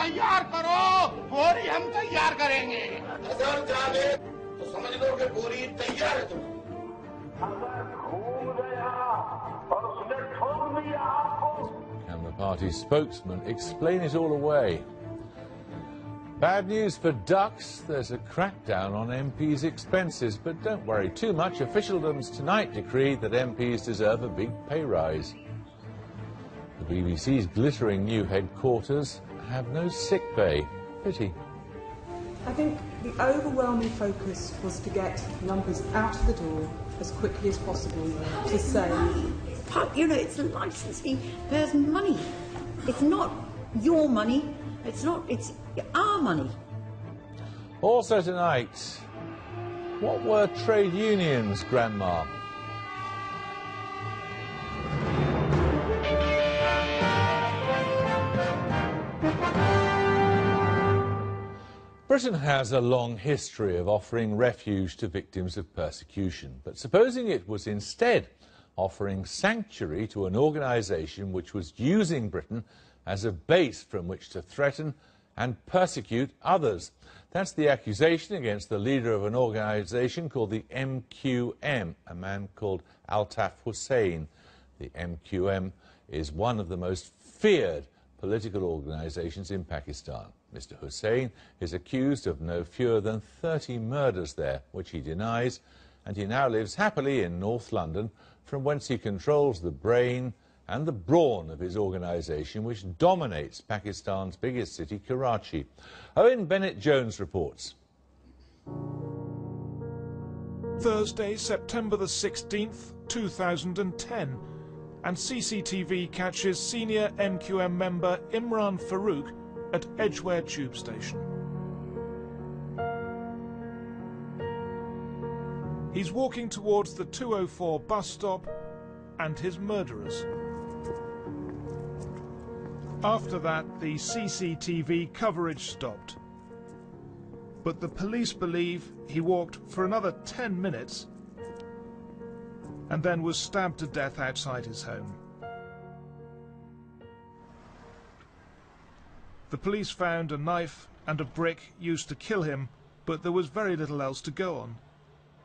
तैयार करो, बोरी हम तैयार करेंगे। अगर जाने तो समझ लो कि बोरी तैयार है तुम्हारी। अगर घूम गया और उसने ठोक दिया आपको। Can the party's spokesman explain it all away? Bad news for ducks. There's a crackdown on MPs' expenses, but don't worry too much. Officialdom's tonight decreed that MPs deserve a big pay rise. The BBC's glittering new headquarters have no sick bay. Pity. I think the overwhelming focus was to get numbers out of the door as quickly as possible to say, you know, it's the licensing person money. It's not your money. It's our money. Also tonight, what were trade unions, Grandma? Britain has a long history of offering refuge to victims of persecution, but supposing it was instead offering sanctuary to an organisation which was using Britain as a base from which to threaten and persecute others. That's the accusation against the leader of an organisation called the MQM, a man called Altaf Hussain. The MQM is one of the most feared political organisations in Pakistan. Mr Hussain is accused of no fewer than 30 murders there, which he denies, and he now lives happily in North London, from whence he controls the brain and the brawn of his organisation, which dominates Pakistan's biggest city, Karachi. Owen Bennett-Jones reports. Thursday, September the 16th, 2010, and CCTV catches senior MQM member Imran Farooq at Edgware Tube Station. He's walking towards the 204 bus stop and his murderers. After that, the CCTV coverage stopped. But the police believe he walked for another 10 minutes and then was stabbed to death outside his home. The police found a knife and a brick used to kill him, but there was very little else to go on.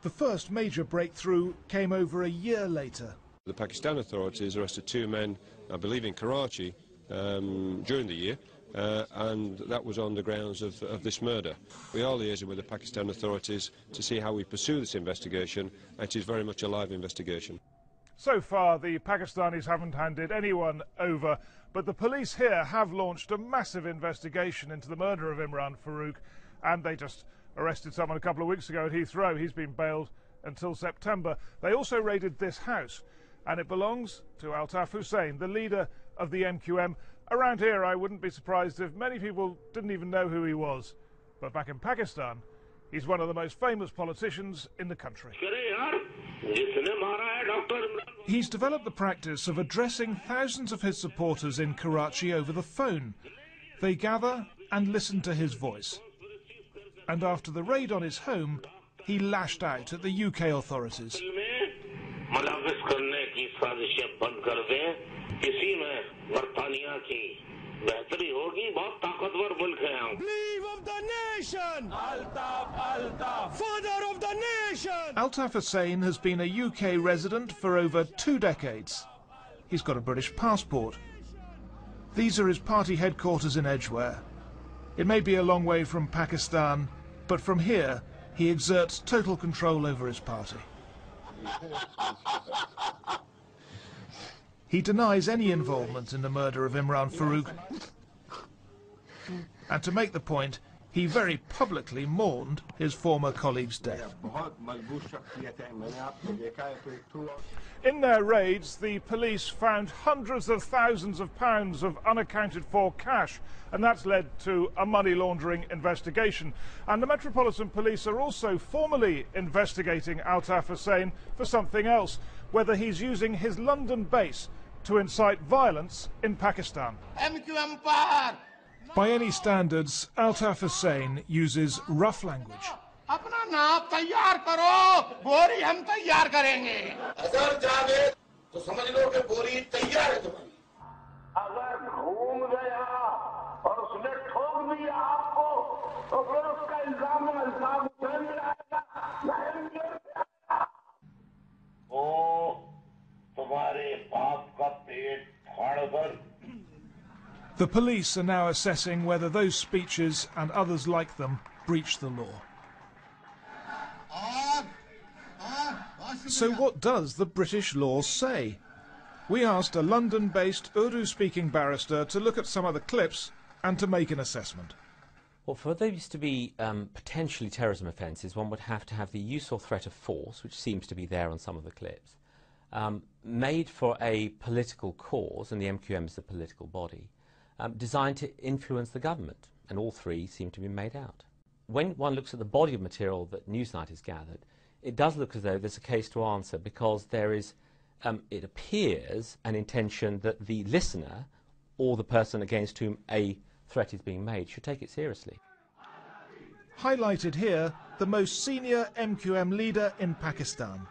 The first major breakthrough came over a year later. The Pakistan authorities arrested two men, I believe in Karachi, during the year, and that was on the grounds of this murder. We are liaising with the Pakistan authorities to see how we pursue this investigation, and it is very much a live investigation. So far, the Pakistanis haven't handed anyone over, but the police here have launched a massive investigation into the murder of Imran Farooq, and they just arrested someone a couple of weeks ago at Heathrow. He's been bailed until September. They also raided this house, and it belongs to Altaf Hussain, the leader of the MQM. Around here, I wouldn't be surprised if many people didn't even know who he was. But back in Pakistan, he's one of the most famous politicians in the country. He's developed the practice of addressing thousands of his supporters in Karachi over the phone. They gather and listen to his voice. And after the raid on his home, he lashed out at the UK authorities. Altaf Hussain has been a UK resident for over 2 decades. He's got a British passport. These are his party headquarters in Edgware. It may be a long way from Pakistan, but from here he exerts total control over his party. He denies any involvement in the murder of Imran Farooq, and to make the point, he very publicly mourned his former colleague's death. In their raids, the police found hundreds of thousands of pounds of unaccounted for cash, and that's led to a money laundering investigation. And the Metropolitan Police are also formally investigating Altaf Hussain for something else, whether he's using his London base to incite violence in Pakistan. By any standards, Altaf Hussain uses rough language. और उसने ठोक दिया आपको, तो फिर उसका इल्जाम हुसैन में आएगा या MQM में आएगा? वो तुम्हारे बाप का पेट फाड़ कर. The police are now assessing whether those speeches and others like them breach the law. So what does the British law say? We asked a London-based Urdu-speaking barrister to look at some of the clips and to make an assessment. Well, for those to be potentially terrorism offences, one would have to have the use or threat of force, which seems to be there on some of the clips, made for a political cause, and the MQM is a political body, designed to influence the government, and all three seem to be made out. When one looks at the body of material that Newsnight has gathered, it does look as though there's a case to answer, because there is, it appears, an intention that the listener, or the person against whom a threat is being made, should take it seriously. Highlighted here, the most senior MQM leader in Pakistan.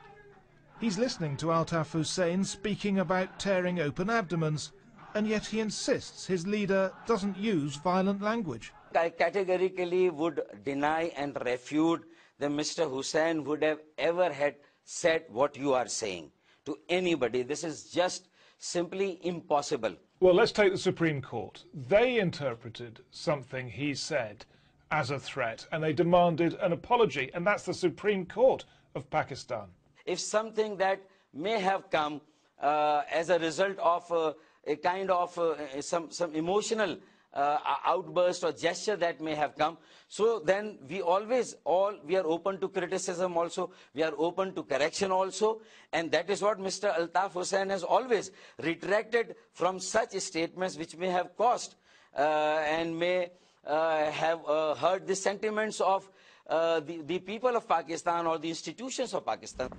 He's listening to Altaf Hussain speaking about tearing open abdomens, and yet he insists his leader doesn't use violent language. I categorically would deny and refute that Mr. Hussain would have ever had said what you are saying to anybody. This is just simply impossible. Well, let's take the Supreme Court. They interpreted something he said as a threat, and they demanded an apology, and that's the Supreme Court of Pakistan. If something that may have come as a result of a kind of some emotional outburst or gesture that may have come, so then we are open to criticism also, we are open to correction also, and that is what Mr. Altaf Hussain has always retracted from such statements which may have caused and may have hurt the sentiments of the people of Pakistan or the institutions of Pakistan.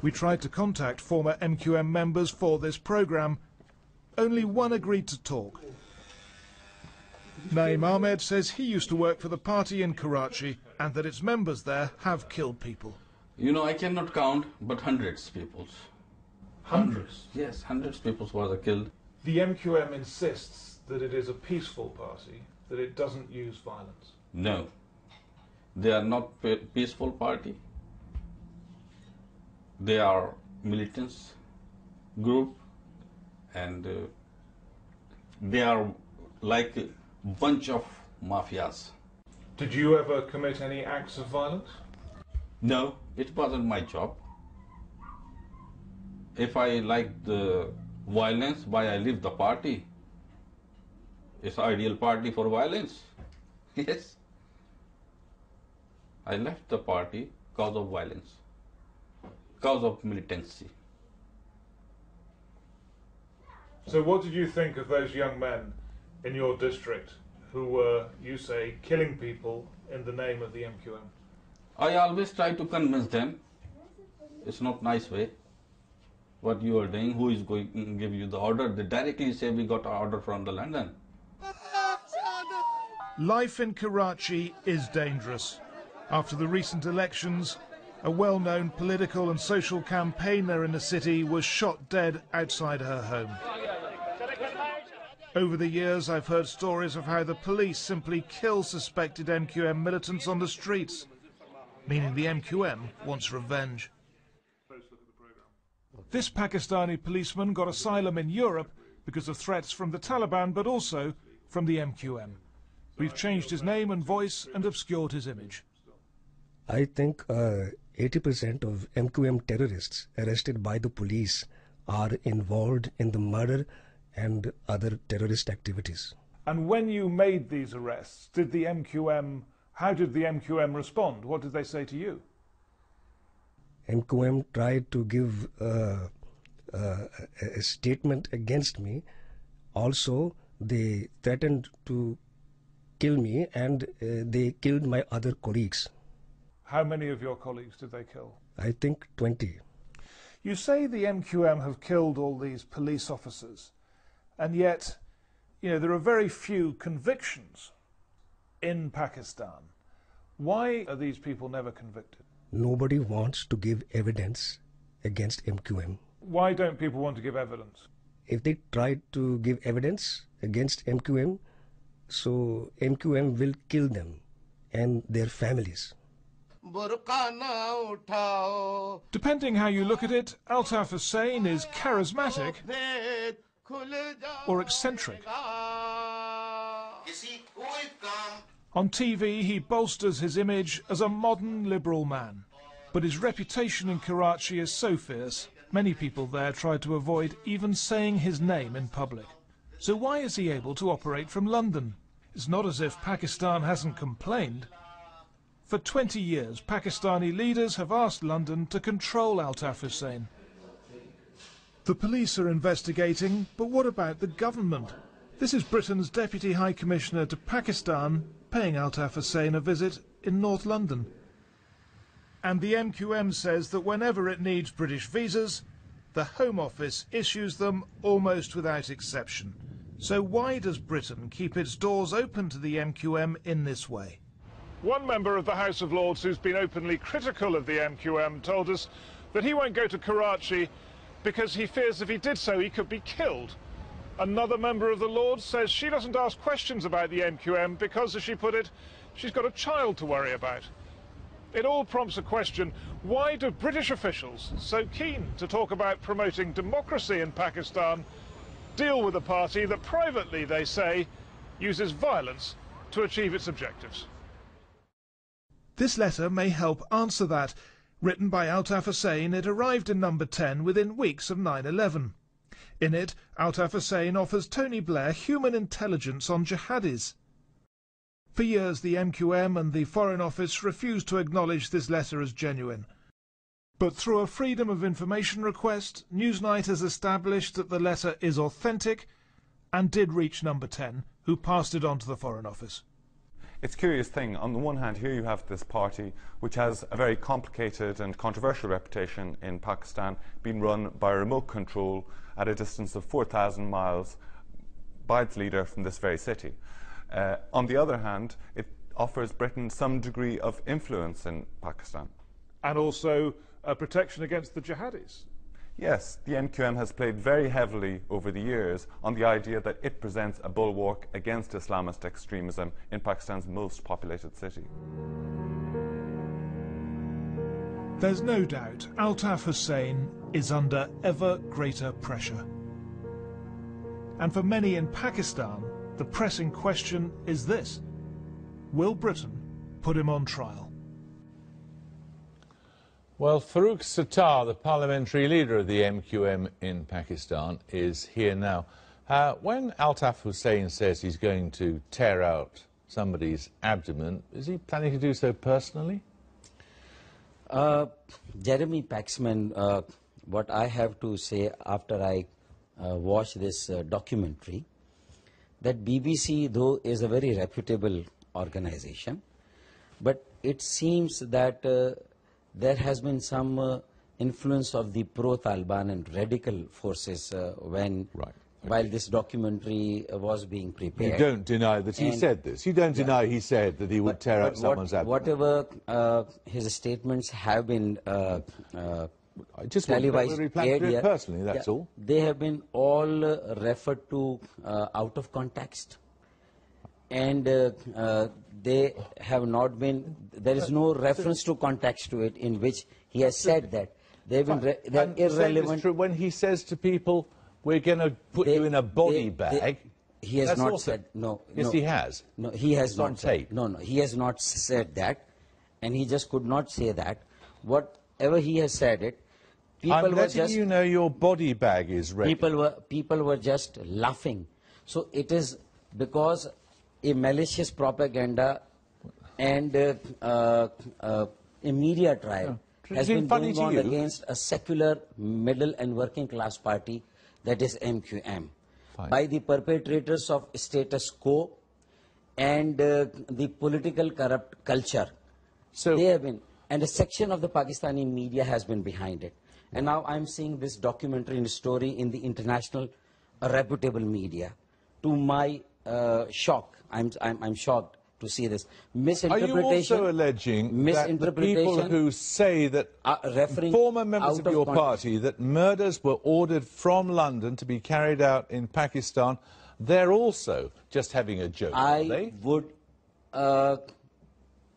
We tried to contact former MQM members for this programme. Only one agreed to talk. Naeem Ahmed says he used to work for the party in Karachi and that its members there have killed people. You know, I cannot count, but hundreds of people. Hundreds? Yes, hundreds of people were killed. The MQM insists that it is a peaceful party, that it doesn't use violence. No, they are not a peaceful party. They are militants group, and they are like a bunch of mafias. Did you ever commit any acts of violence? No, it wasn't my job. If I like the violence, why I leave the party? It's an ideal party for violence. Yes. I left the party because of violence, because of militancy. So what did you think of those young men in your district who were, you say, killing people in the name of the MQM? I always try to convince them. It's not nice way. What you are doing, who is going to give you the order? They directly say we got an order from the London. Life in Karachi is dangerous. After the recent elections, a well-known political and social campaigner in the city was shot dead outside her home. Over the years, I've heard stories of how the police simply kill suspected MQM militants on the streets, meaning the MQM wants revenge. This Pakistani policeman got asylum in Europe because of threats from the Taliban, but also from the MQM. We've changed his name and voice and obscured his image. I think 80% of MQM terrorists arrested by the police are involved in the murder and other terrorist activities. And when you made these arrests, how did the MQM respond? What did they say to you? MQM tried to give a statement against me. Also, they threatened to kill me, and they killed my other colleagues. How many of your colleagues did they kill? I think 20. You say the MQM have killed all these police officers, and yet, there are very few convictions in Pakistan. Why are these people never convicted? Nobody wants to give evidence against MQM. Why don't people want to give evidence? If they try to give evidence against MQM, so MQM will kill them and their families. Depending how you look at it, Altaf Hussain is charismatic or eccentric. On TV, he bolsters his image as a modern liberal man. But his reputation in Karachi is so fierce, many people there try to avoid even saying his name in public. So why is he able to operate from London? It's not as if Pakistan hasn't complained. For 20 years, Pakistani leaders have asked London to control Altaf Hussain. The police are investigating, but what about the government? This is Britain's Deputy High Commissioner to Pakistan paying Altaf Hussain a visit in North London. And the MQM says that whenever it needs British visas, the Home Office issues them almost without exception. So why does Britain keep its doors open to the MQM in this way? One member of the House of Lords who's been openly critical of the MQM told us that he won't go to Karachi because he fears if he did so he could be killed. Another member of the Lords says she doesn't ask questions about the MQM because, as she put it, she's got a child to worry about. It all prompts a question: why do British officials, so keen to talk about promoting democracy in Pakistan, deal with a party that privately, they say, uses violence to achieve its objectives? This letter may help answer that. Written by Altaf Hussain, it arrived in number 10 within weeks of 9/11. In it, Altaf Hussain offers Tony Blair human intelligence on jihadis. For years, the MQM and the Foreign Office refused to acknowledge this letter as genuine. But through a Freedom of Information request, Newsnight has established that the letter is authentic and did reach number 10, who passed it on to the Foreign Office. It's a curious thing. On the one hand, here you have this party which has a very complicated and controversial reputation in Pakistan, being run by remote control at a distance of 4,000 miles by its leader from this very city. On the other hand, it offers Britain some degree of influence in Pakistan. And also protection against the jihadis. Yes, the MQM has played very heavily over the years on the idea that it presents a bulwark against Islamist extremism in Pakistan's most populated city. There's no doubt Altaf Hussain is under ever greater pressure. And for many in Pakistan, the pressing question is this: will Britain put him on trial? Well, Farooq Sattar, the parliamentary leader of the MQM in Pakistan, is here now. When Altaf Hussain says he's going to tear out somebody's abdomen, is he planning to do so personally? Jeremy Paxman, what I have to say after I watched this documentary, that BBC, though, is a very reputable organization, but it seems that there has been some influence of the pro-Taliban and radical forces while this documentary was being prepared. You don't deny that he said this. You don't deny he said that he would tear out someone's abdomen. Whatever his statements have been I just want to reply to it personally, that's all. They have been all referred to out of context. And they have not been, there is no reference to context to it in which he has said that. They've been they're irrelevant. True. When he says to people, we're going to put you in a body bag, he has not said, no. Yes, he has. No, he has not said. No, he has not said that, and he just could not say that. Whatever he has said it, I'm letting you know your body bag is ready. People were just laughing. So it is because a malicious propaganda and a media trial has been going on against a secular middle and working class party, that is MQM, by the perpetrators of status quo and the political corrupt culture. So they have been, and a section of the Pakistani media has been behind it. And now I'm seeing this documentary and story in the international reputable media. To my shock, I'm shocked to see this misinterpretation. Are you also alleging that the people who say that former members of your party that murders were ordered from London to be carried out in Pakistan, they're also just having a joke, are they? I would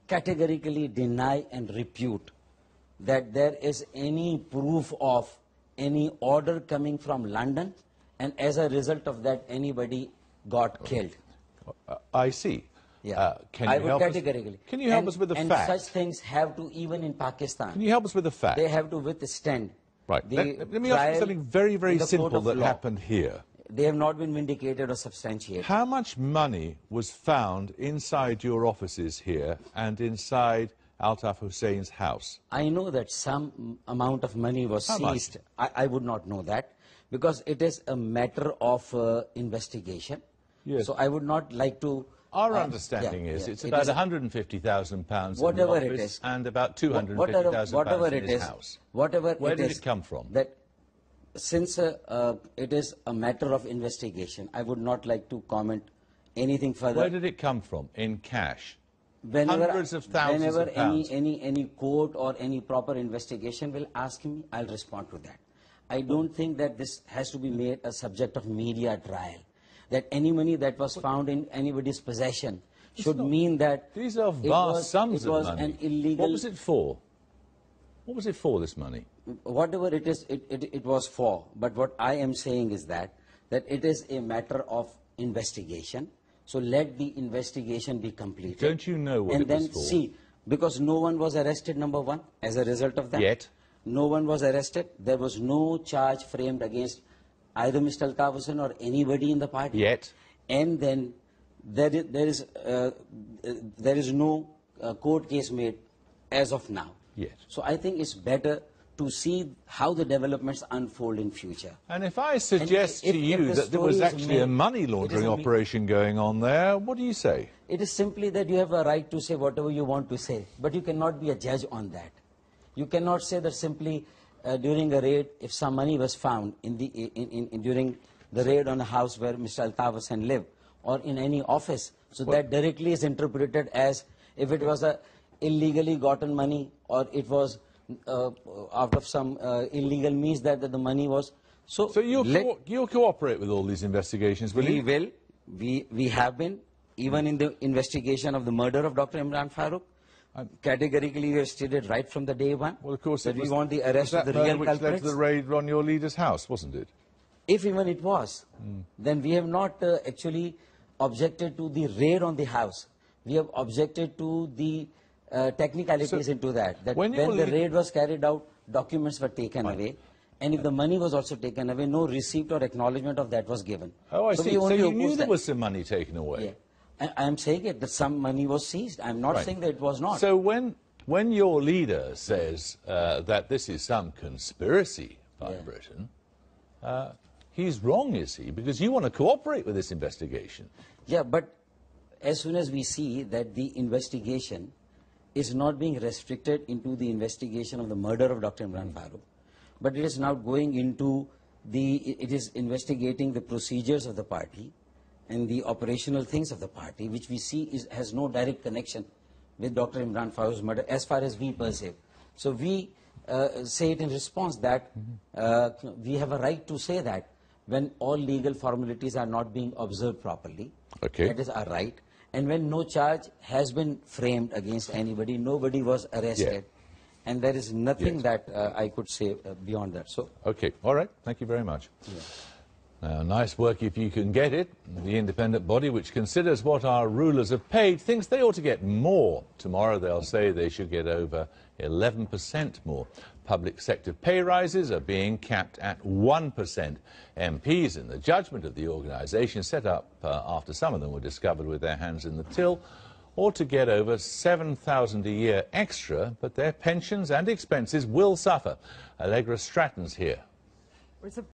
categorically deny and repute that there is any proof of any order coming from London, and as a result of that anybody got killed. I see. Yeah. Can I you would help categorically. us? Can you help us with the facts? And such things have to, even in Pakistan. Can you help us with the facts? They have to withstand. Right. Let me ask you something very, very simple that happened here. They have not been vindicated or substantiated. How much money was found inside your offices here and inside Altaf Hussain's house? I know that some amount of money was seized. I would not know that, because it is a matter of investigation. Yes. So I would not like to... Our understanding is it's about £150,000 in the office and about £250,000 in his house. Where did it come from? That since it is a matter of investigation, I would not like to comment anything further. Where did it come from? In cash? Whenever, hundreds of thousands of pounds. any court or any proper investigation will ask me, I'll respond to that. I don't think that this has to be made a subject of media trial. That any money that was found in anybody's possession should mean that these are vast sums of money. An illegal... What was it for? What was it for, this money? Whatever it is, it was for. But what I am saying is that it is a matter of investigation. So let the investigation be completed. Don't you know what it was for? And then see, because no one was arrested, number one, as a result of that. Yet? No one was arrested. There was no charge framed against either Mr. Altaf or anybody in the party. Yet? And then there is no court case made as of now. Yet. So I think it's better to see how the developments unfold in future. And if I suggest to you that there was actually a money laundering operation going on there, what do you say? It is simply that you have a right to say whatever you want to say, but you cannot be a judge on that. You cannot say that simply during a raid, if some money was found during the raid on a house where Mr. Altaf lived, or in any office, so that directly is interpreted as if it was a illegally gotten money, or it was out of some illegal means that the money was. So you'll cooperate with all these investigations, will you? We will. We have been, even in the investigation of the murder of Dr. Imran Farooq. Categorically, we have stated right from the day one, well, of course, that we want the arrest of the real culprits. Which led to the raid on your leader's house, wasn't it? If even it was, then we have not actually objected to the raid on the house. We have objected to the technicalities into that. That when the raid was carried out, documents were taken away. And if the money was also taken away, no receipt or acknowledgement of that was given. Oh, I see. So you knew there was some money taken away? Yeah. I am saying that some money was seized. I am not saying that it was not. So when your leader says that this is some conspiracy by Britain, he's wrong, is he? Because you want to cooperate with this investigation. Yeah, but as soon as we see that the investigation is not being restricted into the investigation of the murder of Dr. Imran Farooq, but it is now going into it is investigating the procedures of the party and the operational things of the party, which we see has no direct connection with Dr. Imran Farooq's murder, as far as we perceive. So we say it in response that we have a right to say that when all legal formalities are not being observed properly. Okay. That is our right. And when no charge has been framed against anybody, nobody was arrested. And there is nothing that I could say beyond that. So. Okay. All right. Thank you very much. Now, nice work if you can get it. The independent body, which considers what our rulers have paid, thinks they ought to get more. Tomorrow they'll say they should get over 11% more. Public sector pay rises are being capped at 1%. MPs, in the judgment of the organisation set up after some of them were discovered with their hands in the till, ought to get over £7,000 a year extra, but their pensions and expenses will suffer. Allegra Stratton's here.